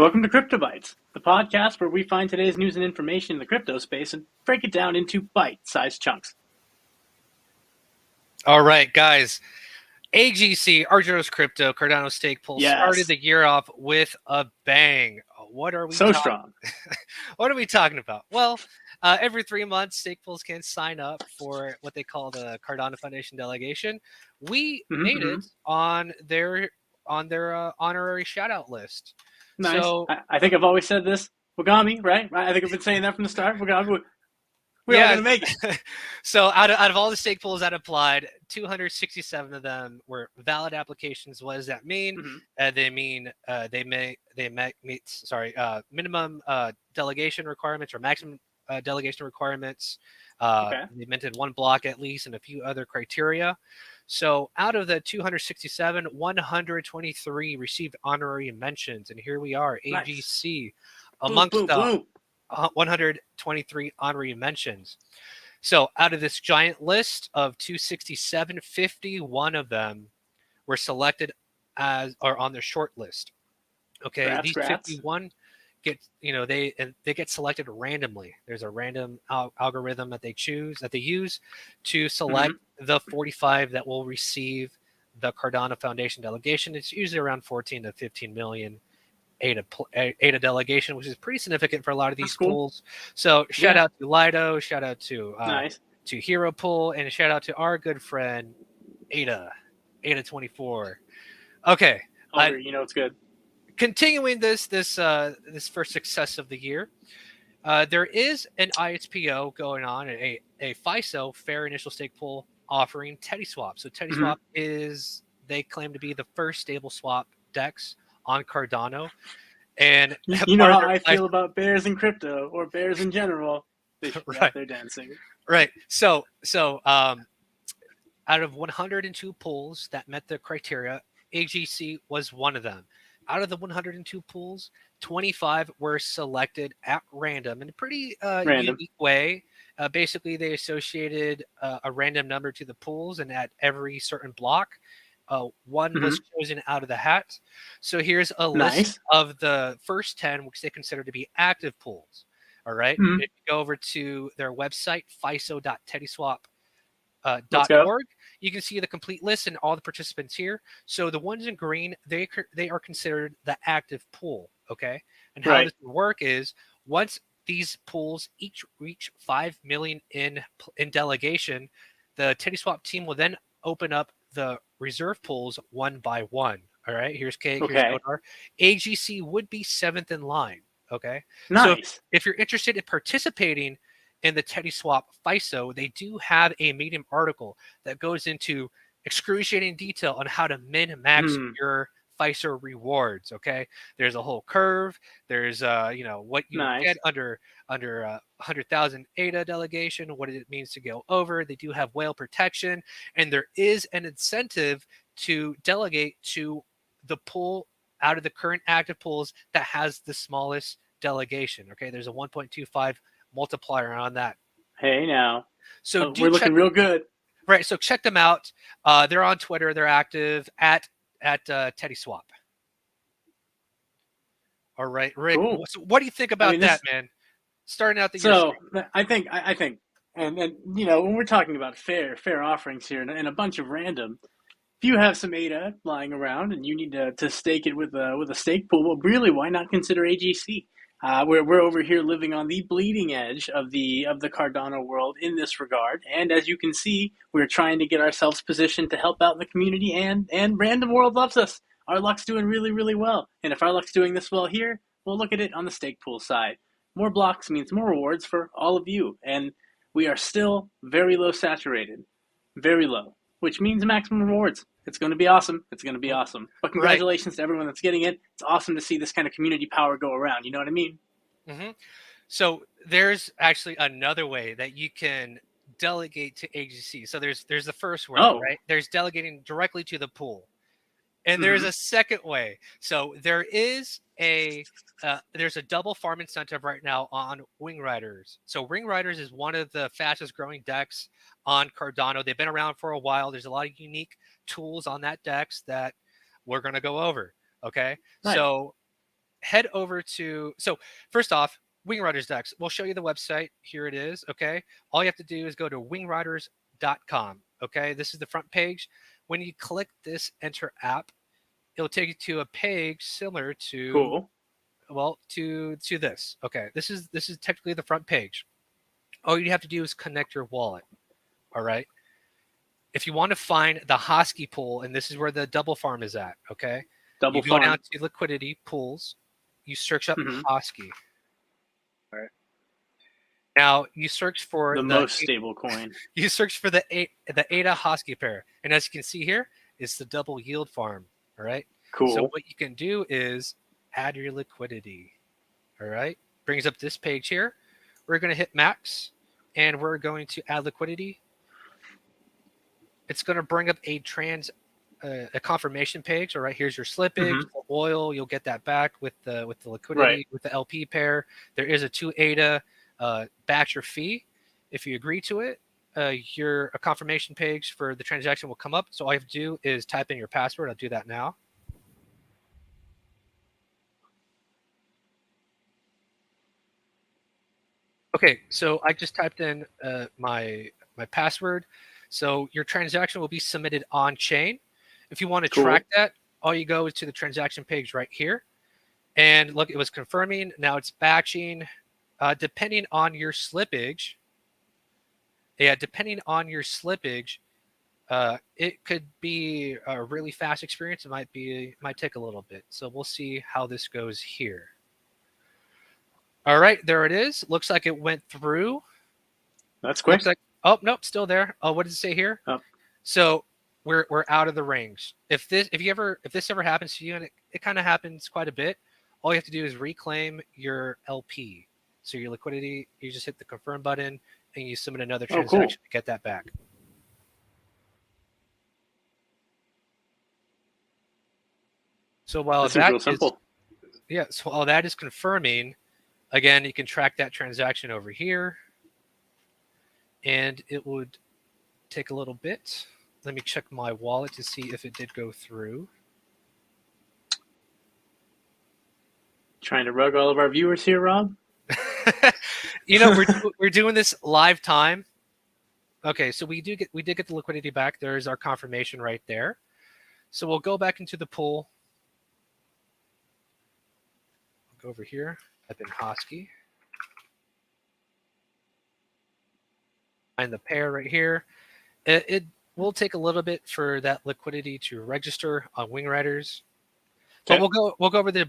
Welcome to Crypto Bytes, the podcast where we find today's news and information in the crypto space and break it down into bite-sized chunks. All right, guys. AGC, ArgyrosCrypto, Cardano stake pool started the year off with a bang. What are we strong? What are we talking about? Well, every 3 months, stake pools can sign up for what they call the Cardano Foundation delegation. We made it on their honorary shout-out list. Nice. So I think I've always said this. Wagami, right? I think I've been saying that from the start. Wagami, we're all going to make it. So out of all the stake pools that applied, 267 of them were valid applications. What does that mean? They mean they meet minimum delegation requirements or maximum delegation requirements. They minted one block at least and a few other criteria. So out of the 267, 123 received honorary mentions, and here we are, AGC, amongst the 123 honorary mentions. So out of this giant list of 267, 51 of them were selected as or on the short list. Okay, these 51 get they get selected randomly. There's a random algorithm that they use to select the 45 that will receive the Cardano Foundation delegation. It's usually around 14 to 15 million ADA delegation, which is pretty significant for a lot of these pools. So shout out to Lido, shout out to Hero Pool, and shout out to our good friend ADA24. Okay, it's good. Continuing this first success of the year, there is an ISPO going on, a FISO, Fair Initial Stake Pool, offering TeddySwap. So TeddySwap they claim to be the first stable swap DEX on Cardano. And you know how I feel about bears in crypto or bears in general. They should be out there dancing. Right. So out of 102 pools that met the criteria, AGC was one of them. Out of the 102 pools, 25 were selected at random in a pretty unique way. Basically, they associated a random number to the pools, and at every certain block, one was chosen out of the hat. So here's a list of the first 10, which they consider to be active pools. All right. If you go over to their website, FISO.TeddySwap.org, you can see the complete list and all the participants here. So the ones in green, they are considered the active pool. Okay. And how this would work is once these pools each reach 5 million in delegation, the TeddySwap team will then open up the reserve pools one by one. All right. Here's K. Here's Nodar. AGC would be 7th in line. Okay. So if you're interested in participating in the TeddySwap FISO, they do have a Medium article that goes into excruciating detail on how to min-max your FISO rewards. Okay, there's a whole curve. There's what you get under 100,000 ADA delegation, what it means to go over. They do have whale protection, and there is an incentive to delegate to the pool out of the current active pools that has the smallest delegation. Okay, there's a 1.25 multiplier on that. Hey now. So we're looking real good. Right. So check them out. They're on Twitter. They're active at TeddySwap. All right, Rick. Cool. So what do you think about that, man? Starting out the year. So I think, and when we're talking about fair offerings here and a bunch of random, if you have some ADA lying around and you need to stake it with a stake pool, well, really, why not consider AGC? We're over here living on the bleeding edge of the Cardano world in this regard, and as you can see, we're trying to get ourselves positioned to help out the community, and Random World loves us. Our luck's doing really, really well, and if our luck's doing this well here, we'll look at it on the stake pool side. More blocks means more rewards for all of you, and we are still very low saturated, very low, which means maximum rewards. It's going to be awesome. It's going to be awesome. But congratulations to everyone that's getting it. It's awesome to see this kind of community power go around. You know what I mean? So there's actually another way that you can delegate to AGC. So there's the first way, right? There's delegating directly to the pool. And there's a second way. So there is there's a double farm incentive right now on WingRiders. So WingRiders is one of the fastest growing DEX on Cardano. They've been around for a while. There's a lot of unique tools on that DEX that we're going to go over. Okay. So head over to, so first off, WingRiders Dex. We'll show you the website. Here it is. Okay. All you have to do is go to wingriders.com. Okay. This is the front page. When you click this enter app, it'll take you to a page similar to, Cool. well, to this. Okay. This is technically the front page. All you have to do is connect your wallet. All right. If you want to find the Hosky pool, and this is where the double farm is at. Okay. Double You go down farm. to liquidity pools. You search up Mm-hmm. Hosky. All right. Now you search for The most stable coin. You search for the ADA Hosky pair, and as you can see here, it's the double yield farm. All right. Cool. So what you can do is add your liquidity. All right. Brings up this page here. We're going to hit max, and we're going to add liquidity. It's going to bring up a confirmation page. All right, here's your slippage, the oil. You'll get that back with the liquidity, with the LP pair. There is a 2 ADA batch or fee. If you agree to it, a confirmation page for the transaction will come up. So all you have to do is type in your password. I'll do that now. Okay, so I just typed in my password. So your transaction will be submitted on chain. If you want to track that, all you go is to the transaction page right here. And look, it was confirming. Now it's batching. Depending on your slippage, it could be a really fast experience. It might take a little bit. So we'll see how this goes here. All right, there it is. Looks like it went through. That's quick. Looks like, oh nope, still there. Oh, what does it say here? Oh. So we're out of the range. If this ever happens to you, and it kind of happens quite a bit, all you have to do is reclaim your LP. So your liquidity, you just hit the confirm button and you submit another transaction to get that back. So while that is simple. Yeah, so while that is confirming, again, you can track that transaction over here, and it would take a little bit. Let me check my wallet to see if it did go through. Trying to rug all of our viewers here, Rob? You know, we're doing this live time. Okay, so we did get the liquidity back. There's our confirmation right there. So we'll go back into the pool. Go over here. Type in Hosky. Find the pair right here. It will take a little bit for that liquidity to register on WingRiders. But we'll go over the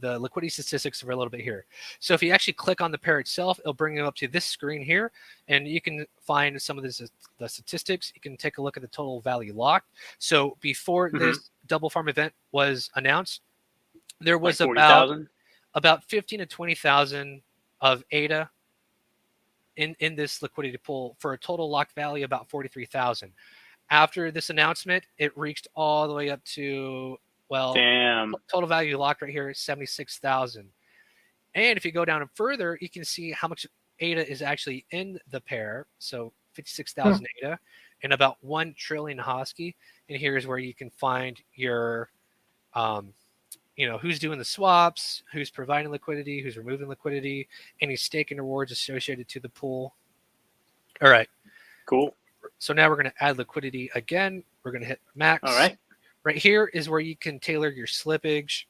the liquidity statistics for a little bit here. So if you actually click on the pair itself, it'll bring you up to this screen here, and you can find some of the statistics. You can take a look at the total value locked. So before this double farm event was announced, there was like about 15 to 20,000 of ADA in this liquidity pool for a total locked value about 43,000. After this announcement, it reached all the way up to, well, total value locked right here is 76,000. And if you go down further, you can see how much ADA is actually in the pair. So 56,000 ADA and about 1 trillion Hosky. And here's where you can find your, who's doing the swaps, who's providing liquidity, who's removing liquidity, any staking rewards associated to the pool. All right. Cool. So now we're going to add liquidity again. We're going to hit max. All right. Right here is where you can tailor your slippage.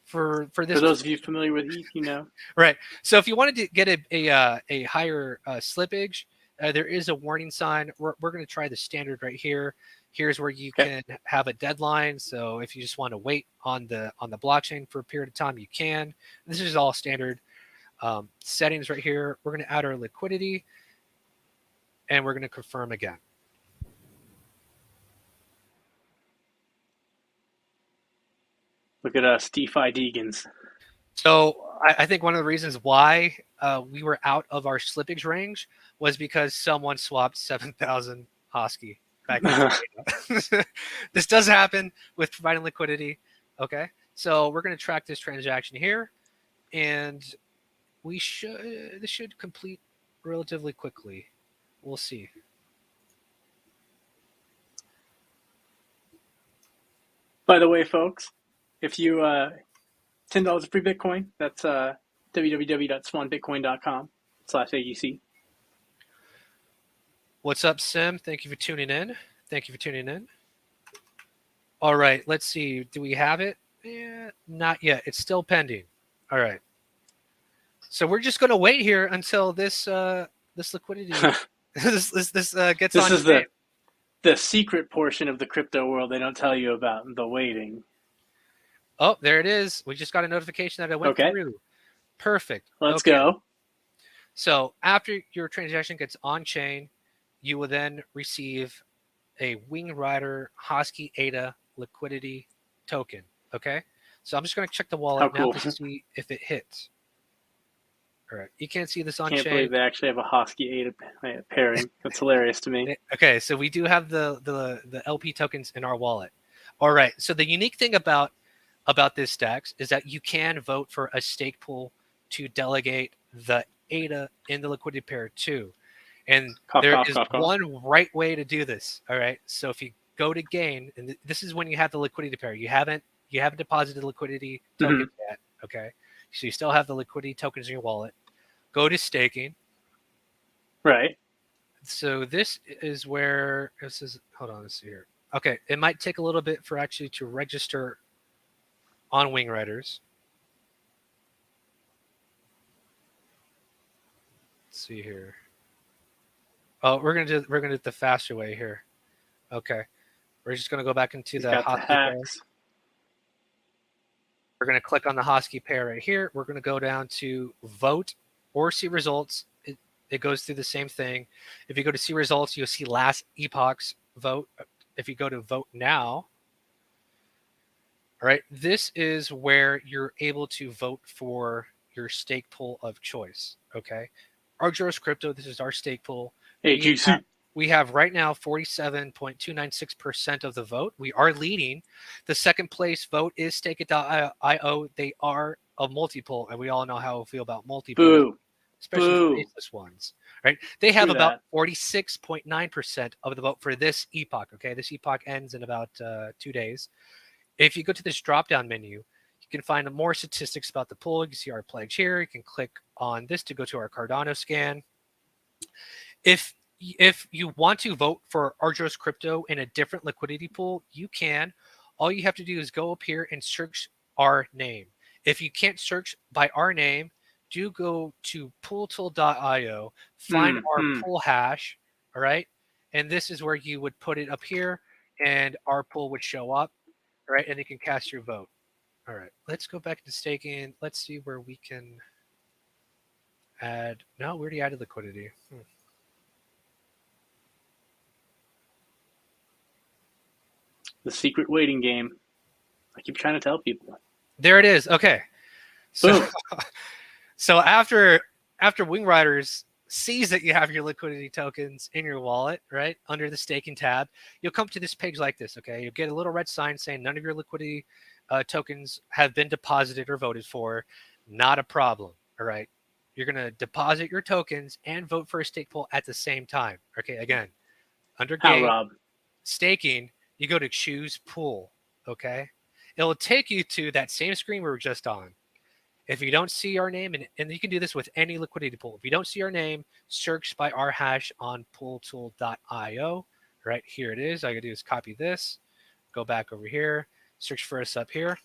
For those of you familiar with ETH, Right. So if you wanted to get a higher slippage, there is a warning sign. We're going to try the standard right here. Here's where you can have a deadline. So if you just want to wait on the blockchain for a period of time, you can. This is all standard settings right here. We're going to add our liquidity, and we're going to confirm again. Look at us, DeFi Deegans. So I think one of the reasons why we were out of our slippage range was because someone swapped 7,000 Hosky back into This does happen with providing liquidity. Okay, so we're going to track this transaction here, and this should complete relatively quickly. We'll see. By the way, folks, If you $10 of free Bitcoin, that's www.swanbitcoin.com/AUC. What's up, Sim? Thank you for tuning in. Thank you for tuning in. All right, let's see. Do we have it? Yeah, not yet. It's still pending. All right. So we're just going to wait here until this this liquidity this gets This on is chain. the secret portion of the crypto world they don't tell you about, the waiting. Oh, there it is. We just got a notification that it went through. Perfect. Let's go. So after your transaction gets on chain, you will then receive a WingRider Hosky ADA liquidity token. Okay. So I'm just going to check the wallet now to see if it hits. All right. You can't see this on chain. Can't believe they actually have a Hosky ADA pairing. That's hilarious to me. Okay. So we do have the LP tokens in our wallet. All right. So the unique thing about this DEX is that you can vote for a stake pool to delegate the ADA in the liquidity pair too. And there is one right way to do this. All right. So if you go to gain, and this is when you have the liquidity pair. You haven't deposited liquidity tokens yet. Okay. So you still have the liquidity tokens in your wallet. Go to staking. Right. So this is where this is. Hold on, let's see here. Okay, it might take a little bit for actually to register on WingRiders. Let's see here. Oh, we're gonna do it the faster way here. Okay, we're just gonna go back into the Hosky pair. We're gonna click on the Hosky pair right here. We're gonna go down to vote or see results. It goes through the same thing. If you go to see results, you'll see last epoch's vote. If you go to vote now, all right, this is where you're able to vote for your stake pool of choice. Okay, ArgyrosCrypto, this is our stake pool. We have right now 47.296% of the vote. We are leading. The second place vote is Stake.io. They are a multi-pool, and we all know how we feel about multi-pools, especially faceless ones. Right? They have about 46.9% of the vote for this epoch. Okay, this epoch ends in about 2 days. If you go to this drop-down menu, you can find more statistics about the pool. You can see our pledge here. You can click on this to go to our Cardano scan. If you want to vote for ArgyrosCrypto in a different liquidity pool, you can. All you have to do is go up here and search our name. If you can't search by our name, do go to pooltool.io, find our pool hash, all right? And this is where you would put it up here, and our pool would show up, all right? And you can cast your vote. All right, let's go back to staking. Let's see where we can add. No, we already added liquidity. The secret waiting game. I keep trying to tell people. There it is. Okay. So, so after WingRiders sees that you have your liquidity tokens in your wallet, right, under the staking tab, you'll come to this page like this. Okay. You'll get a little red sign saying none of your liquidity tokens have been deposited or voted for. Not a problem. All right. You're going to deposit your tokens and vote for a stake pool at the same time. Okay. Again, under staking, you go to choose pool. Okay. It'll take you to that same screen we were just on. If you don't see our name, and you can do this with any liquidity pool. If you don't see our name, search by our hash on pooltool.io. Right, here it is. All you gotta do is copy this, go back over here, search for us up here.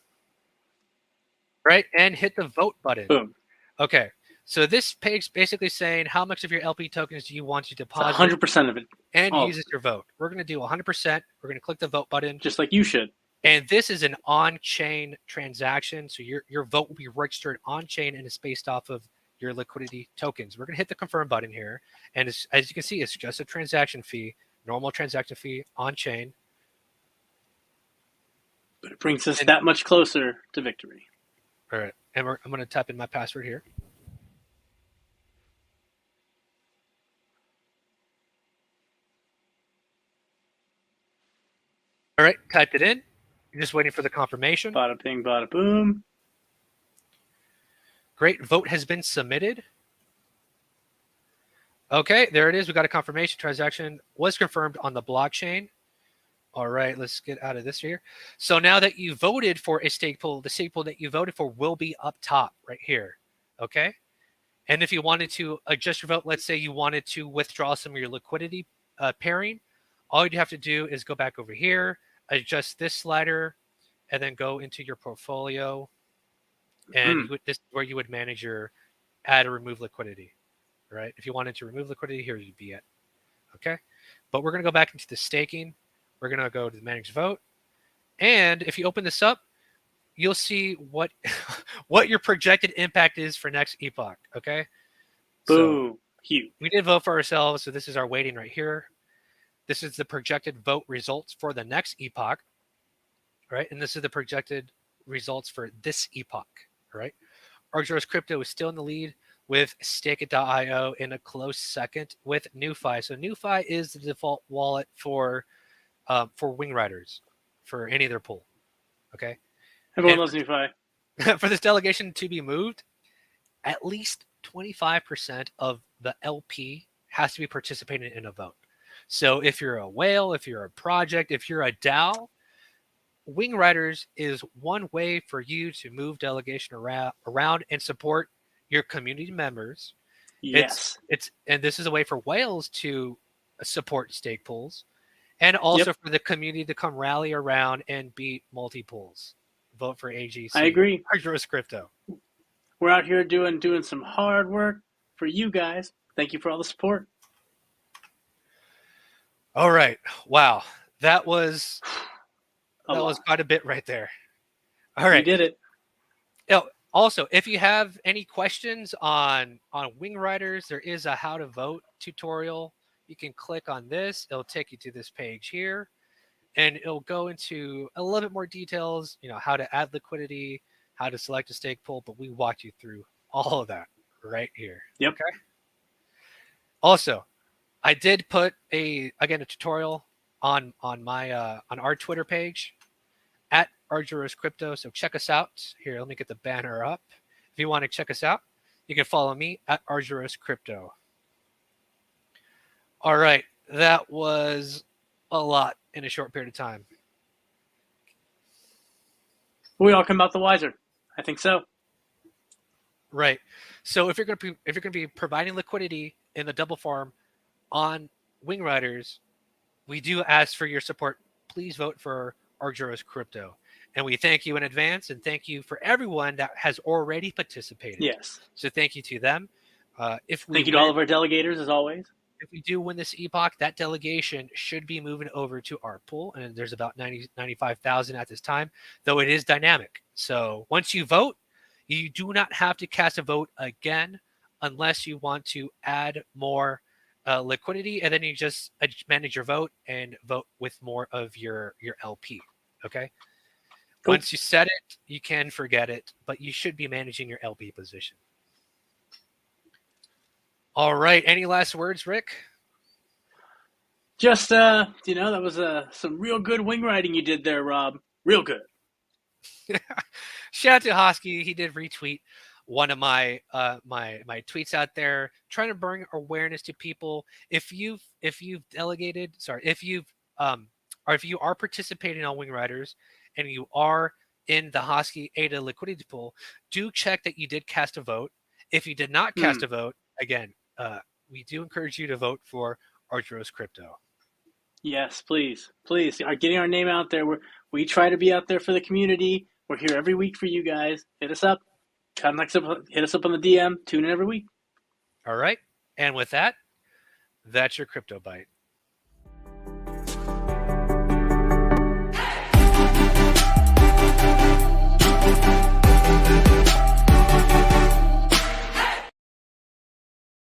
Right, and hit the vote button. Boom. Okay, so this page basically saying how much of your LP tokens do you want to deposit? 100% of it. And use as your vote. We're gonna do 100%. We're gonna click the vote button. Just like you should. And this is an on-chain transaction, so your vote will be registered on-chain and it's based off of your liquidity tokens. We're going to hit the confirm button here, and as you can see, it's just a transaction fee, normal transaction fee on-chain. But it brings us that much closer to victory. All right, and I'm going to type in my password here. All right, typed it in. You're just waiting for the confirmation. Bada ping, bada boom. Great. Vote has been submitted. Okay, there it is. We got a confirmation. Transaction was confirmed on the blockchain. All right, let's get out of this here. So now that you voted for a stake pool, the stake pool that you voted for will be up top right here. Okay. And if you wanted to adjust your vote, let's say you wanted to withdraw some of your liquidity pairing, all you'd have to do is go back over here, adjust this slider, and then go into your portfolio. And this is where you would manage your add or remove liquidity, right? If you wanted to remove liquidity, here you'd be at. Okay. But we're going to go back into the staking. We're going to go to the manage vote. And if you open this up, you'll see what what your projected impact is for next epoch. Okay. Boom. So we did vote for ourselves. So this is our weighting right here. This is the projected vote results for the next epoch. Right. And this is the projected results for this epoch. Right. ArgyrosCrypto is still in the lead with Stake.io in a close second with NuFi. So NuFi is the default wallet for WingRiders for any of their pool. Okay. Everyone loves NuFi. For this delegation to be moved, at least 25% of the LP has to be participating in a vote. So if you're a whale, if you're a project, if you're a DAO, WingRiders is one way for you to move delegation around and support your community members. Yes. And this is a way for whales to support stake pools and also for the community to come rally around and beat multi-pools. Vote for AGC. I agree. ArgyrosCrypto. We're out here doing some hard work for you guys. Thank you for all the support. All right. Wow. That was quite a bit right there. All right. You did it. Also, if you have any questions on WingRiders, there is a how to vote tutorial. You can click on this. It'll take you to this page here. And it'll go into a little bit more details, how to add liquidity, how to select a stake pool, but we walked you through all of that right here. Yep. Okay. Also, I did put a tutorial on our Twitter page at ArgyrosCrypto. So check us out. Here, let me get the banner up. If you want to check us out, you can follow me at ArgyrosCrypto. All right. That was a lot in a short period of time. We all come out the wiser. I think so. Right. So if you're going to be providing liquidity in the double farm on WingRiders, we do ask for your support. Please vote for ArgyrosCrypto. And we thank you in advance, and thank you for everyone that has already participated. Yes. So thank you to them. Thank you to all of our delegators, as always. If we do win this epoch, that delegation should be moving over to our pool. And there's about 95,000 at this time, though it is dynamic. So once you vote, you do not have to cast a vote again unless you want to add more liquidity. And then you just manage your vote and vote with more of your LP. Okay. Cool. Once you set it, you can forget it, but you should be managing your LP position. All right. Any last words, Rick? Just, that was some real good wing riding you did there, Rob. Real good. Shout out to Hosky. He did retweet one of my my tweets out there, trying to bring awareness to people. If you are participating on WingRiders and you are in the Hosky ADA liquidity pool, do check that you did cast a vote. If you did not cast a vote, again, we do encourage you to vote for ArgyrosCrypto. Yes, please. Getting our name out there. We try to be out there for the community. We're here every week for you guys. Hit us up. Hit us up on the DM. Tune in every week. All right. And with that, that's your Crypto Bite.